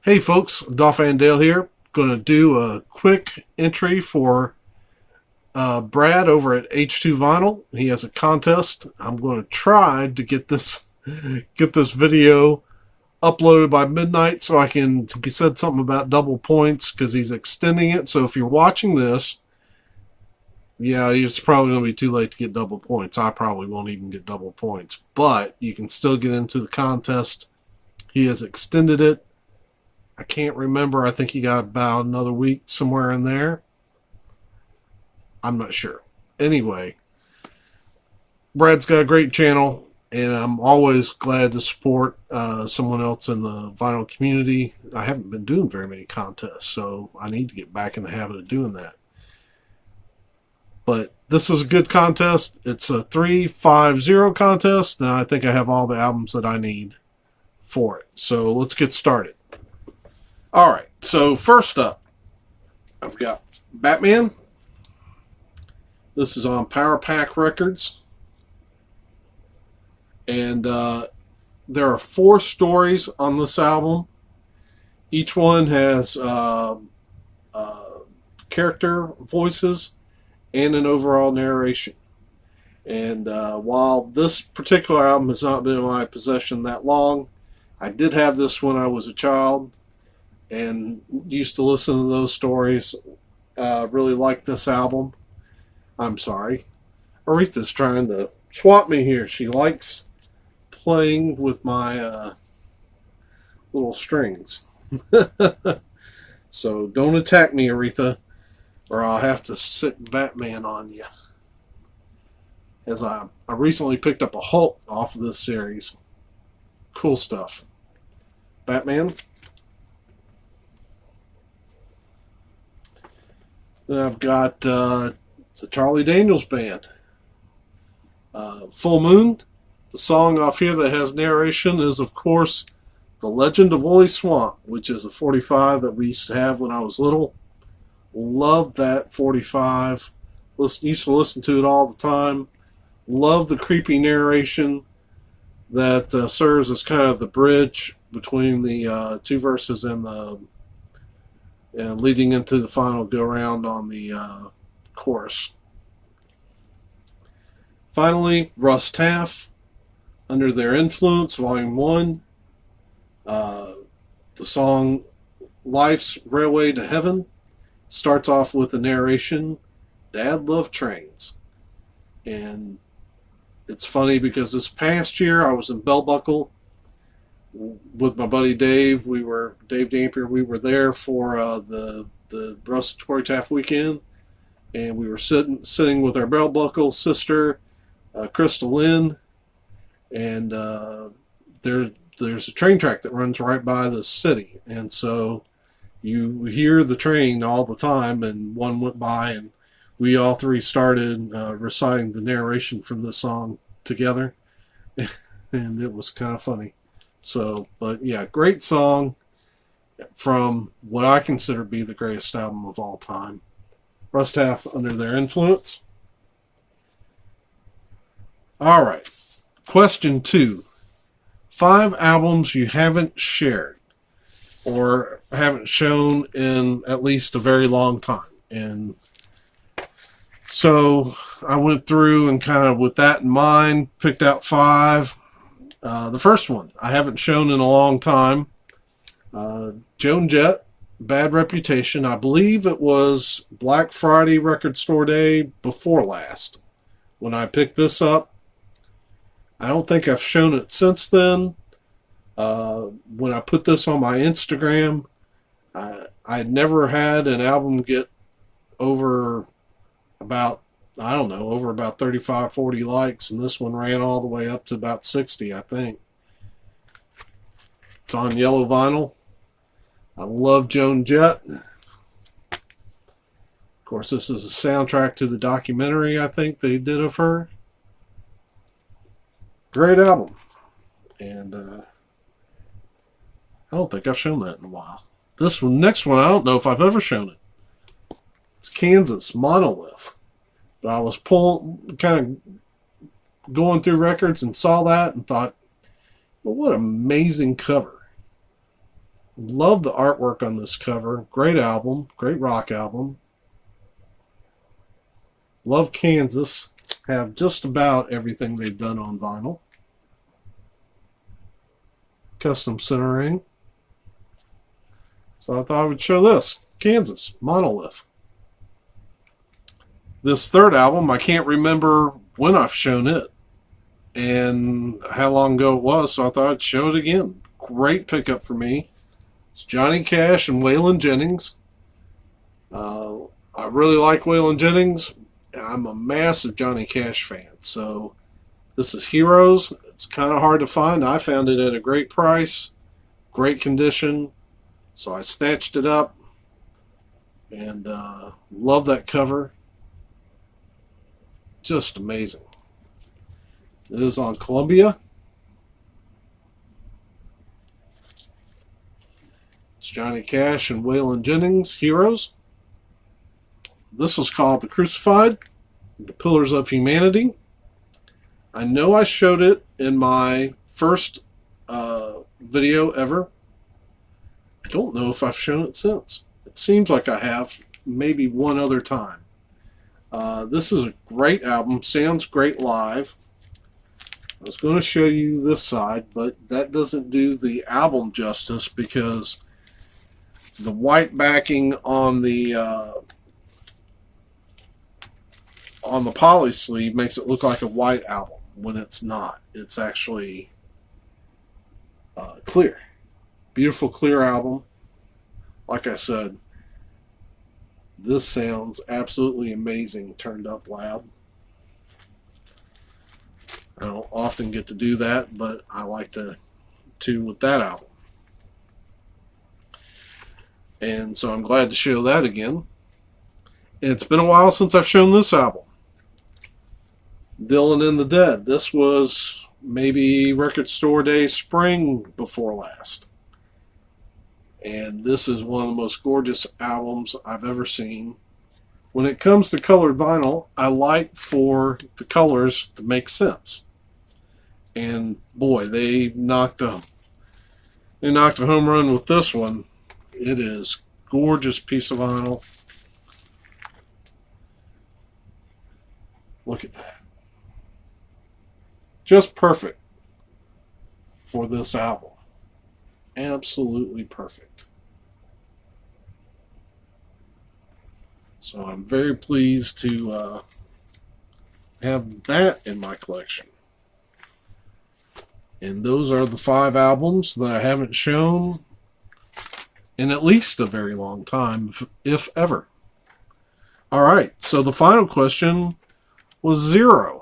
Hey folks, Dolph and Dale here. Going to do a quick entry for Brad over at H2Vinyl. He has a contest. I'm going to try to get this video uploaded by midnight so I can. He said something about double points because he's extending it. So if you're watching this, yeah, it's probably going to be too late to get double points. I probably won't even get double points, but you can still get into the contest. He has extended it. I can't remember. I think he got about another week somewhere in there. I'm not sure. Anyway, Brad's got a great channel, and I'm always glad to support someone else in the vinyl community. I haven't been doing very many contests, so I need to get back in the habit of doing that. But this is a good contest. It's a 3-5-0 contest, and I think I have all the albums that I need for it. So let's get started. All right, so first up, I've got Batman. This is on Power Pack Records. And there are 4 stories on this album. Each one has character voices and an overall narration. And while this particular album has not been in my possession that long, I did have this when I was a child and used to listen to those stories. Really like this album. I'm sorry. Aretha's trying to swap me here. She likes playing with my little strings. So don't attack me, Aretha, or I'll have to sit Batman on you. As I recently picked up a Hulk off of this series. Cool stuff. Batman. Then I've got the Charlie Daniels Band. Full Moon. The song off here that has narration is, of course, The Legend of Woolly Swamp, which is a 45 that we used to have when I was little. Loved that 45. Used to listen to it all the time. Love the creepy narration that serves as kind of the bridge between the 2 verses and the leading into the final go round on the chorus. Finally, Russ Taff, Under Their Influence, Volume 1. The song Life's Railway to Heaven starts off with the narration, Dad Loved Trains. And it's funny because this past year I was in Bell Buckle with my buddy Dave. Dave Dampier. We were there for the Russ Tory Taff weekend, and we were sitting with our belt buckle sister, Crystal Lynn, and there's a train track that runs right by the city, and so you hear the train all the time. And one went by, and we all 3 started reciting the narration from the song together, and it was kind of funny. So, but yeah, great song from what I consider to be the greatest album of all time. Russ Taff, Under Their Influence. All right. Question 2. 5 albums you haven't shared or haven't shown in at least a very long time. And so I went through and kind of with that in mind, picked out 5. The first one I haven't shown in a long time. Joan Jett, Bad Reputation. I believe it was Black Friday Record Store Day before last when I picked this up. I don't think I've shown it since then. When I put this on my Instagram, I'd never had an album get over about 35, 40 likes, and this one ran all the way up to about 60, I think. It's on yellow vinyl. I love Joan Jett. Of course, this is a soundtrack to the documentary I think they did of her. Great album. And I don't think I've shown that in a while. Next one, I don't know if I've ever shown it. It's Kansas, Monolith. But I was kind of going through records and saw that and thought, well, what an amazing cover. Love the artwork on this cover. Great album. Great rock album. Love Kansas. Have just about everything they've done on vinyl. Custom centering. So I thought I would show this. Kansas. Monolith. This third album, I can't remember when I've shown it and how long ago it was, so I thought I'd show it again. Great pickup for me. It's Johnny Cash and Waylon Jennings. I really like Waylon Jennings. I'm a massive Johnny Cash fan. So this is Heroes. It's kind of hard to find. I found it at a great price, great condition. So I snatched it up and love that cover. Just amazing. It is on Columbia. It's Johnny Cash and Waylon Jennings, Heroes. This was called The Crucified, The Pillars of Humanity. I know I showed it in my first video ever. I don't know if I've shown it since. It seems like I have, maybe one other time. This is a great album. Sounds great live. I was going to show you this side, but that doesn't do the album justice because the white backing on the poly sleeve makes it look like a white album when it's not. It's actually clear. Beautiful clear album. Like I said, this sounds absolutely amazing turned up loud. I don't often get to do that, but I like to with that album. And so I'm glad to show that again. And it's been a while since I've shown this album. Dylan and the Dead. This was maybe Record Store Day spring before last. And this is one of the most gorgeous albums I've ever seen. When it comes to colored vinyl, I like for the colors to make sense. And boy, they knocked a home run with this one. It is a gorgeous piece of vinyl. Look at that. Just perfect for this album. Absolutely perfect. So I'm very pleased to have that in my collection. And those are the 5 albums that I haven't shown in at least a very long time, if ever. All right, so the final question was Zero.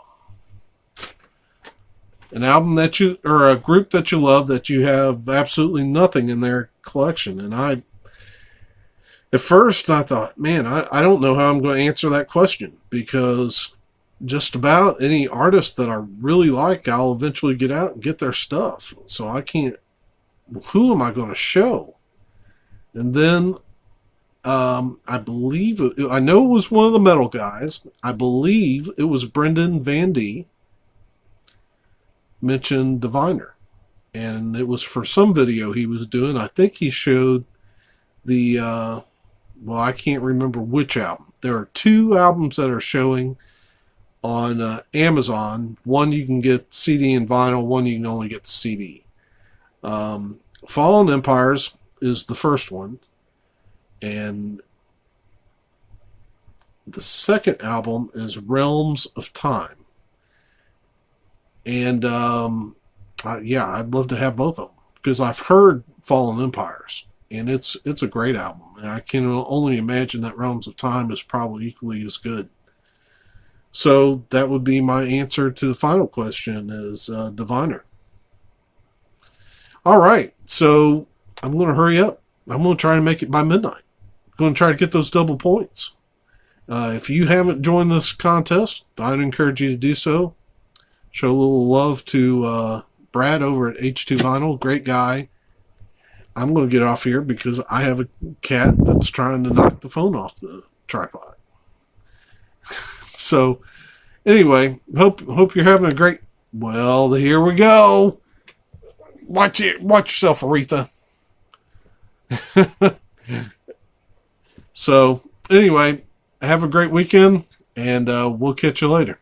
An album that you, or a group that you love that you have absolutely nothing in their collection. And at first I thought, man, I don't know how I'm going to answer that question because just about any artist that I really like, I'll eventually get out and get their stuff. So I can't, who am I going to show? And then I believe, I know it was one of the metal guys. I believe it was Brendan Van D. mentioned Diviner. And it was for some video he was doing. I think he showed the, well, I can't remember which album. There are 2 albums that are showing on Amazon. One you can get CD and vinyl, one you can only get the CD. Fallen Empires is the first one. And the second album is Realms of Time. And yeah, I'd love to have both of them because I've heard Fallen Empires, and it's a great album. And I can only imagine that Realms of Time is probably equally as good. So that would be my answer to the final question: is Diviner. All right, so I'm going to hurry up. I'm going to try to make it by midnight. I'm going to try to get those double points. If you haven't joined this contest, I'd encourage you to do so. Show a little love to Brad over at H2Vinyl. Great guy. I'm going to get off here because I have a cat that's trying to knock the phone off the tripod. So, anyway, hope you're having a great... Well, here we go. Watch yourself, Aretha. So, anyway, have a great weekend, and we'll catch you later.